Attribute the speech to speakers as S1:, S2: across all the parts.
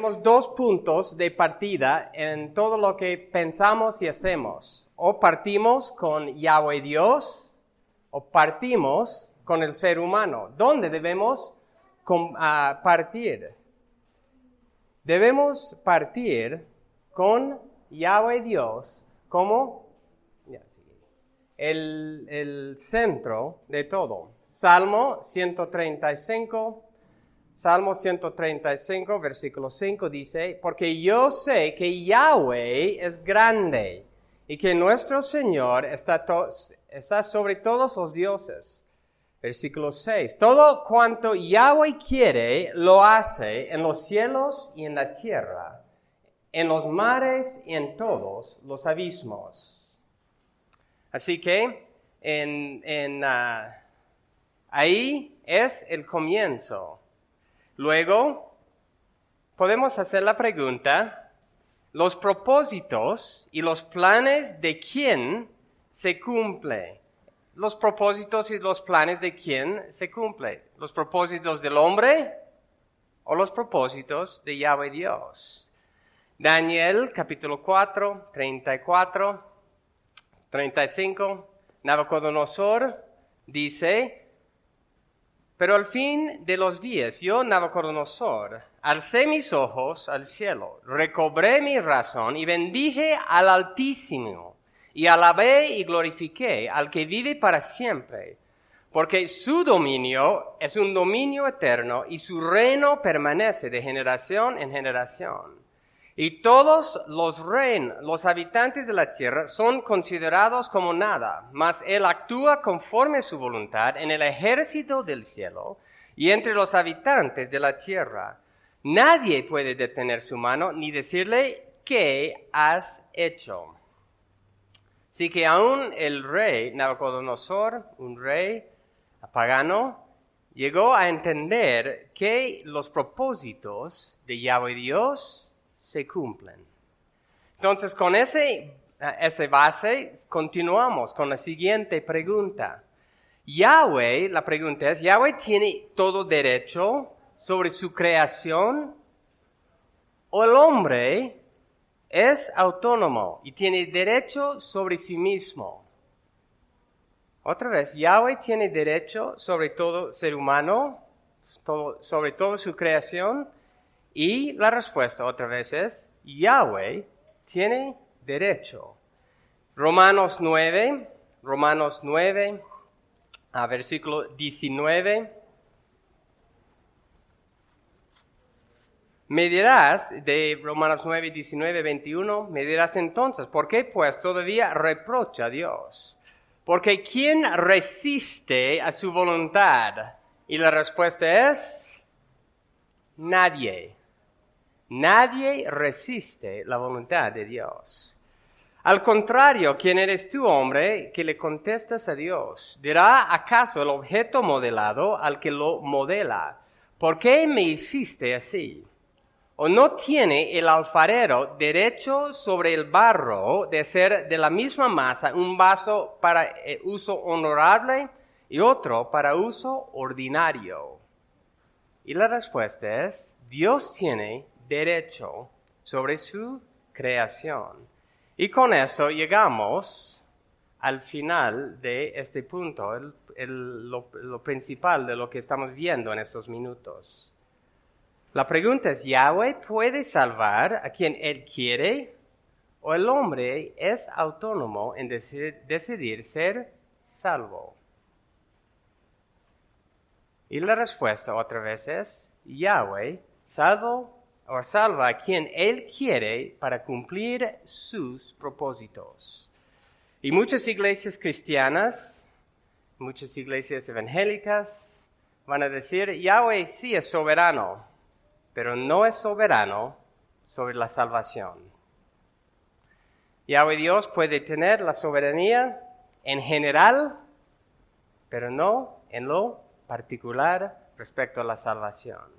S1: tenemos dos puntos de partida en todo lo que pensamos y hacemos. O partimos con Yahweh Dios, o partimos con el ser humano. ¿Dónde debemos partir? Debemos partir con Yahweh Dios como el centro de todo. Salmo 135, versículo 5 dice, porque yo sé que Yahweh es grande y que nuestro Señor está sobre todos los dioses. Versículo 6, todo cuanto Yahweh quiere, lo hace en los cielos y en la tierra, en los mares y en todos los abismos. Así que ahí es el comienzo. Luego, podemos hacer la pregunta, ¿los propósitos y los planes de quién se cumplen? Los propósitos y los planes de quién se cumplen. ¿Los propósitos del hombre o los propósitos de Yahweh Dios? Daniel capítulo 4, 34, 35, Nabucodonosor dice, pero al fin de los días, yo, Nabucodonosor, alcé mis ojos al cielo, recobré mi razón y bendije al Altísimo, y alabé y glorifiqué al que vive para siempre, porque su dominio es un dominio eterno y su reino permanece de generación en generación. Y todos los habitantes de la tierra son considerados como nada, mas él actúa conforme a su voluntad en el ejército del cielo y entre los habitantes de la tierra. Nadie puede detener su mano ni decirle, ¿qué has hecho? Así que aún el rey Nabucodonosor, un rey pagano, llegó a entender que los propósitos de Yahweh Dios se cumplen. Entonces, con ese base, continuamos con la siguiente pregunta. La pregunta es, ¿Yahweh tiene todo derecho sobre su creación? ¿O el hombre es autónomo y tiene derecho sobre sí mismo? Otra vez, ¿Yahweh tiene derecho sobre todo ser humano, sobre toda su creación? Y la respuesta otra vez es, Yahweh tiene derecho. Romanos 9, versículo 19. Me dirás, de Romanos 9, 19, 21, me dirás entonces, ¿por qué pues todavía reprocha a Dios? Porque ¿quién resiste a su voluntad? Y la respuesta es, nadie. Nadie resiste la voluntad de Dios. Al contrario, ¿quién eres tú, hombre, que le contestas a Dios? ¿Dirá acaso el objeto modelado al que lo modela, ¿por qué me hiciste así? ¿O no tiene el alfarero derecho sobre el barro de hacer de la misma masa un vaso para uso honorable y otro para uso ordinario? Y la respuesta es, Dios tiene derecho sobre su creación. Y con eso llegamos al final de este punto, lo principal de lo que estamos viendo en estos minutos. La pregunta es, ¿Yahweh puede salvar a quien Él quiere? ¿O el hombre es autónomo en decidir ser salvo? Y la respuesta otra vez es, Yahweh salva a quien Él quiere para cumplir sus propósitos. Y muchas iglesias cristianas, muchas iglesias evangélicas van a decir, Yahweh sí es soberano, pero no es soberano sobre la salvación. Yahweh Dios puede tener la soberanía en general, pero no en lo particular respecto a la salvación.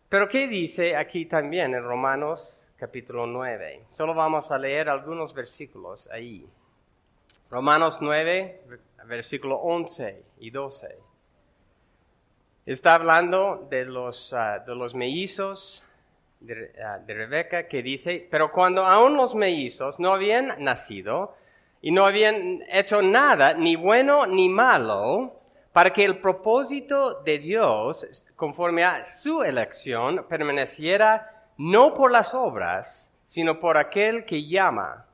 S1: Pero ¿qué dice aquí también en Romanos capítulo 9? Solo vamos a leer algunos versículos ahí. Romanos 9, versículo 11 y 12. Está hablando de los mellizos de Rebeca, que dice, pero cuando aún los mellizos no habían nacido y no habían hecho nada, ni bueno ni malo, para que el propósito de Dios, conforme a su elección, permaneciera no por las obras, sino por aquel que llama.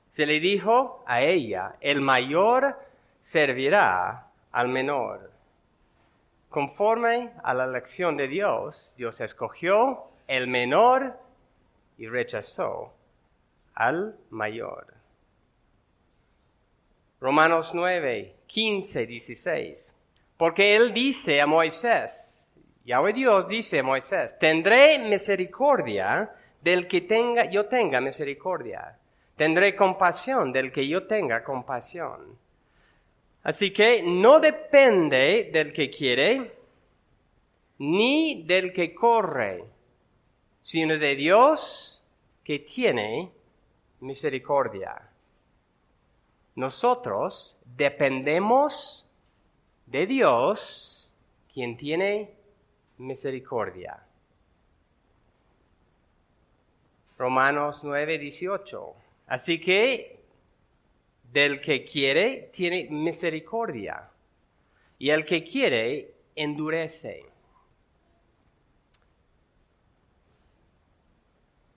S1: Se le dijo a ella, el mayor servirá al menor. Conforme a la elección de Dios, Dios escogió el menor y rechazó al mayor. Romanos 9, 15, 16. Porque Él dice a Moisés, Yahweh Dios dice a Moisés, tendré misericordia del que yo tenga misericordia. Tendré compasión del que yo tenga compasión. Así que no depende del que quiere, ni del que corre, sino de Dios que tiene misericordia. Nosotros dependemos de Dios, quien tiene misericordia. Romanos 9, 18. Así que del que quiere, tiene misericordia. Y el que quiere, endurece.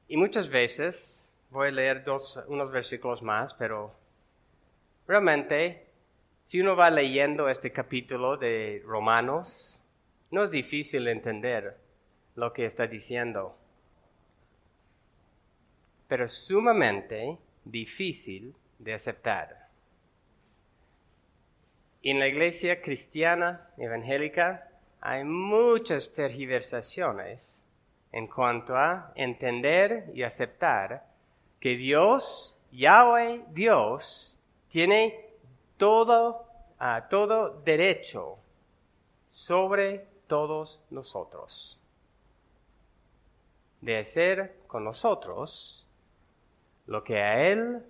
S1: Y muchas veces, voy a leer unos versículos más, pero realmente, si uno va leyendo este capítulo de Romanos, no es difícil entender lo que está diciendo. Pero es sumamente difícil de aceptar. En la iglesia cristiana evangélica hay muchas tergiversaciones en cuanto a entender y aceptar que Dios, Yahweh Dios, tiene todo derecho sobre todos nosotros, de hacer con nosotros lo que a Él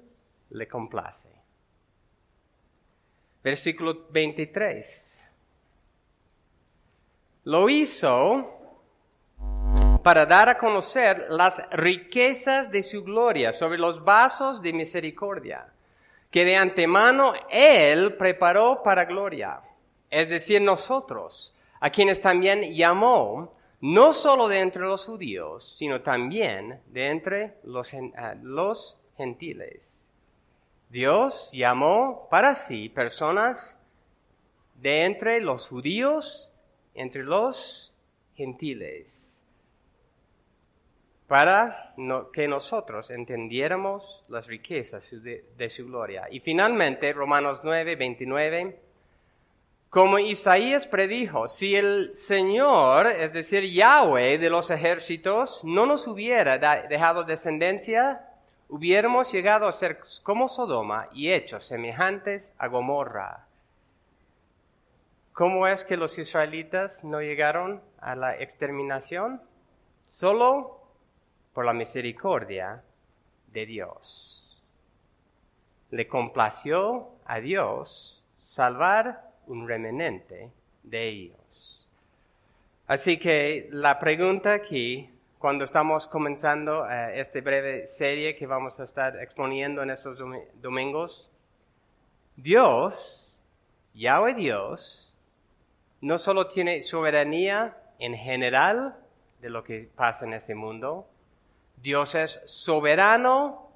S1: le complace. Versículo 23. Lo hizo para dar a conocer las riquezas de su gloria sobre los vasos de misericordia, que de antemano Él preparó para gloria, es decir, nosotros, a quienes también llamó, no solo de entre los judíos, sino también de entre los gentiles. Dios llamó para sí personas de entre los judíos, entre los gentiles, para que nosotros entendiéramos las riquezas de su gloria. Y finalmente, Romanos 9, 29, como Isaías predijo, si el Señor, es decir, Yahweh de los ejércitos, no nos hubiera dejado descendencia, hubiéramos llegado a ser como Sodoma y hechos semejantes a Gomorra. ¿Cómo es que los israelitas no llegaron a la exterminación? Solo por la misericordia de Dios. Le complació a Dios salvar un remanente de ellos. Así que la pregunta aquí, cuando estamos comenzando esta breve serie que vamos a estar exponiendo en estos domingos, Dios, Yahweh Dios, no solo tiene soberanía en general de lo que pasa en este mundo, Dios es soberano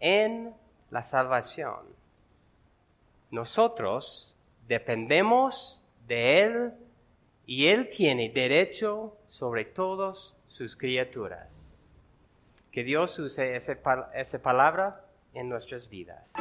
S1: en la salvación. Nosotros dependemos de Él y Él tiene derecho sobre todas sus criaturas. Que Dios use esa palabra en nuestras vidas.